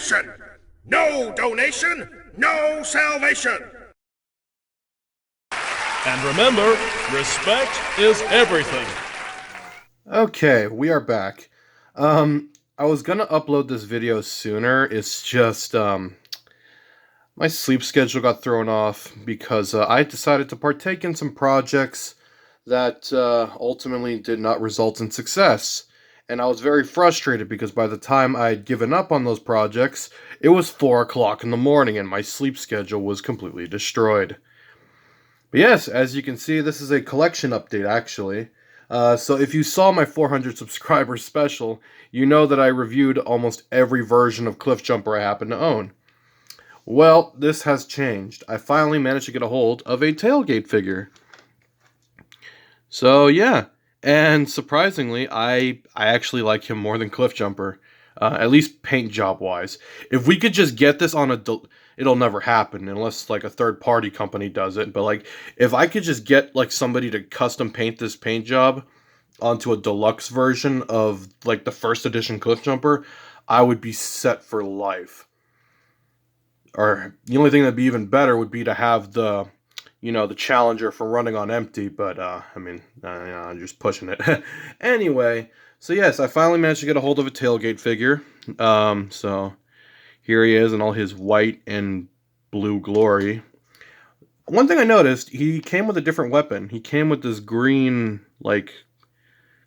nation! No donation, no salvation! And remember, respect is everything. Okay, we are back. I was gonna upload this video sooner. It's just, my sleep schedule got thrown off because I decided to partake in some projects that ultimately did not result in success. And I was very frustrated because by the time I had given up on those projects, it was 4 o'clock in the morning and my sleep schedule was completely destroyed. But yes, as you can see, this is a collection update, actually. So if you saw my 400 subscribers special, you know that I reviewed almost every version of Cliffjumper I happen to own. Well, this has changed. I finally managed to get a hold of a tailgate figure. So yeah, and surprisingly, I actually like him more than Cliffjumper, at least paint job wise. If we could just get this on it'll never happen unless like a third party company does it. But like, if I could just get like somebody to custom paint this paint job onto a deluxe version of like the first edition Cliffjumper, I would be set for life. Or the only thing that'd be even better would be to have the the Challenger for running on empty, but, I'm just pushing it. Anyway, so yes, I finally managed to get a hold of a tailgate figure. So here he is in all his white and blue glory. One thing I noticed, he came with a different weapon. He came with this green, like,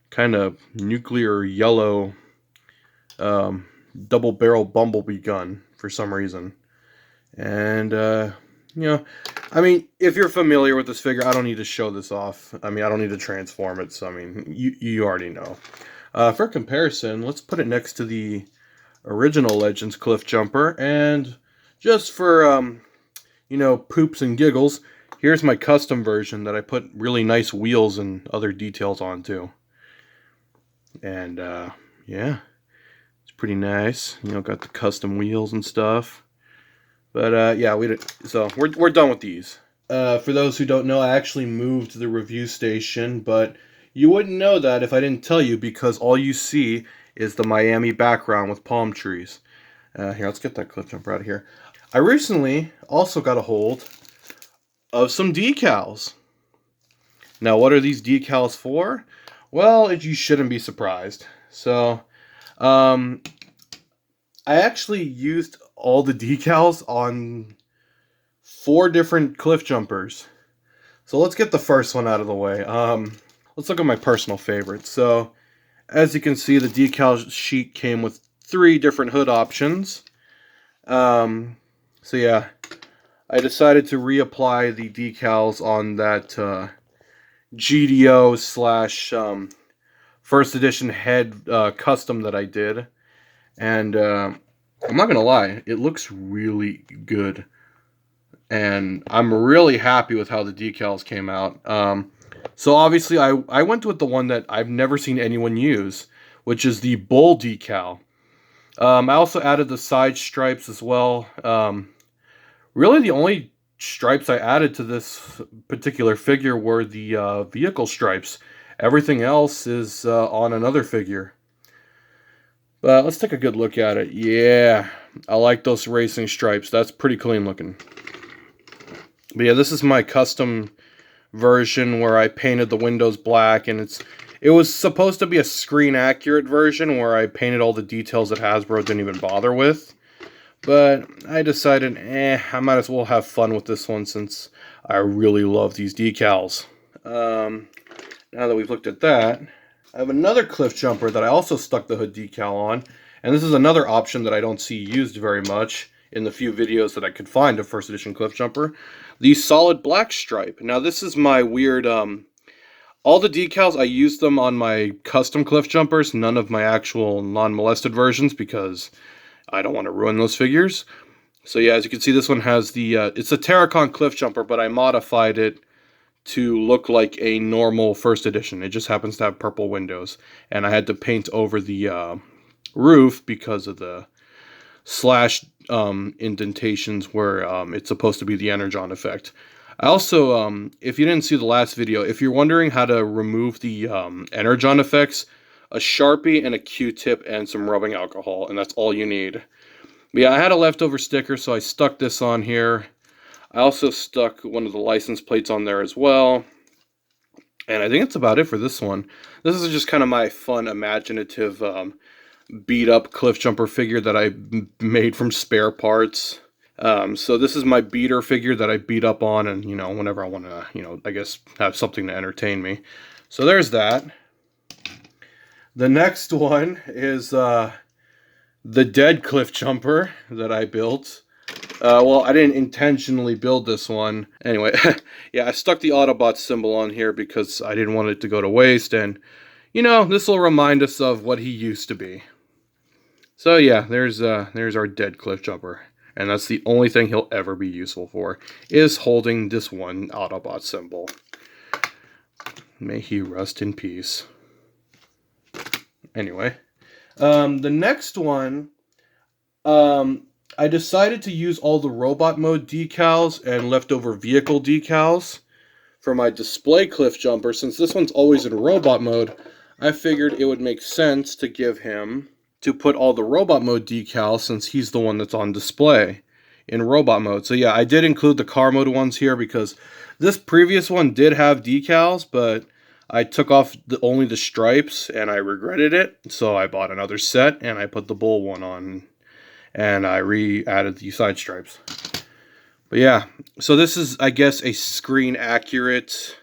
kind of nuclear yellow, double-barrel bumblebee gun for some reason. And, if you're familiar with this figure, I don't need to show this off. I don't need to transform it, so, you already know. For comparison, let's put it next to the original Legends Cliffjumper, and just for, poops and giggles, here's my custom version that I put really nice wheels and other details on, too. And, yeah, it's pretty nice. Got the custom wheels and stuff. But, yeah, we're done with these. For those who don't know, I actually moved to the review station, but you wouldn't know that if I didn't tell you, because all you see is the Miami background with palm trees. Here, let's get that Cliffjumper out of here. I recently also got a hold of some decals. Now, what are these decals for? Well, you shouldn't be surprised. So, I actually used all the decals on 4 different Cliffjumpers. So let's get the first one out of the way. Let's look at my personal favorites. So, as you can see, the decal sheet came with 3 different hood options. So yeah, I decided to reapply the decals on that GDO slash first edition head custom that I did. And I'm not gonna lie, it looks really good. And I'm really happy with how the decals came out. So obviously I went with the one that I've never seen anyone use, which is the bull decal. I also added the side stripes as well. Really the only stripes I added to this particular figure were the vehicle stripes. Everything else is on another figure. But let's take a good look at it. Yeah, I like those racing stripes. That's pretty clean looking. But yeah, this is my custom version where I painted the windows black, and it was supposed to be a screen accurate version where I painted all the details that Hasbro didn't even bother with. But I decided, I might as well have fun with this one since I really love these decals. Now that we've looked at that, I have another Cliffjumper that I also stuck the hood decal on, and this is another option that I don't see used very much in the few videos that I could find of first edition Cliffjumper. The solid black stripe. Now this is my weird, all the decals, I used them on my custom Cliffjumpers, none of my actual non-molested versions, because I don't want to ruin those figures. So yeah, as you can see, this one has the, it's a Terracon Cliffjumper, but I modified it to look like a normal first edition. It just happens to have purple windows, and I had to paint over the roof because of the slash indentations where it's supposed to be the Energon effect. I also, if you didn't see the last video, if you're wondering how to remove the Energon effects, a Sharpie and a Q-tip and some rubbing alcohol, and that's all you need. But yeah, I had a leftover sticker, so I stuck this on here. I also stuck one of the license plates on there as well. And I think that's about it for this one. This is just kind of my fun, imaginative, beat-up Cliffjumper figure that I made from spare parts. So this is my beater figure that I beat up on, and, you know, whenever I want to, you know, I guess have something to entertain me. So there's that. The next one is the dead Cliffjumper that I built. Well, I didn't intentionally build this one. Anyway, yeah, I stuck the Autobot symbol on here because I didn't want it to go to waste, and, you know, this will remind us of what he used to be. So yeah, there's our dead Cliffjumper. And that's the only thing he'll ever be useful for, is holding this one Autobot symbol. May he rest in peace. Anyway, the next one, I decided to use all the robot mode decals and leftover vehicle decals for my display Cliffjumper. Since this one's always in robot mode, I figured it would make sense to give him, to put all the robot mode decals, since he's the one that's on display in robot mode. So yeah, I did include the car mode ones here because this previous one did have decals, but I took off only the stripes and I regretted it. So I bought another set and I put the bull one on, and I re-added the side stripes. But yeah, so this is, I guess, a screen accurate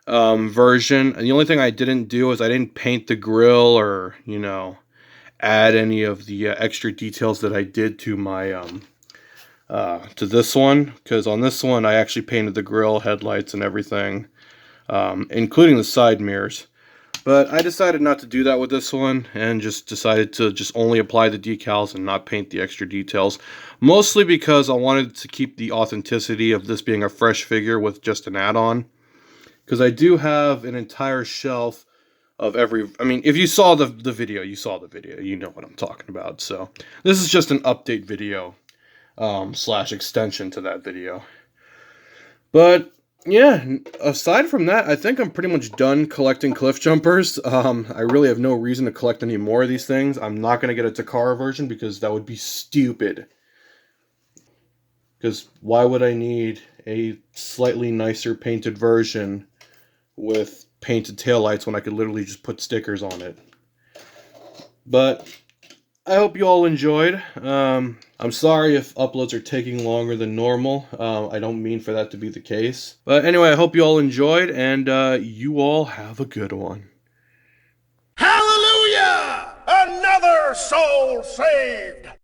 version. And the only thing I didn't do is I didn't paint the grill or, you know, add any of the extra details that I did to my to this one, because on this one I actually painted the grill, headlights, and everything, including the side mirrors. But I decided not to do that with this one, and just decided to just only apply the decals and not paint the extra details. Mostly because I wanted to keep the authenticity of this being a fresh figure with just an add-on. Because I do have an entire shelf of every... I mean, if you saw the video, you saw the video. You know what I'm talking about. So this is just an update video slash extension to that video. But yeah, aside from that, I think I'm pretty much done collecting Cliffjumpers. I really have no reason to collect any more of these things. I'm not going to get a Takara version because that would be stupid. Because why would I need a slightly nicer painted version with painted taillights when I could literally just put stickers on it? But I hope you all enjoyed. I'm sorry if uploads are taking longer than normal. I don't mean for that to be the case. But anyway, I hope you all enjoyed, and you all have a good one. Hallelujah! Another soul saved!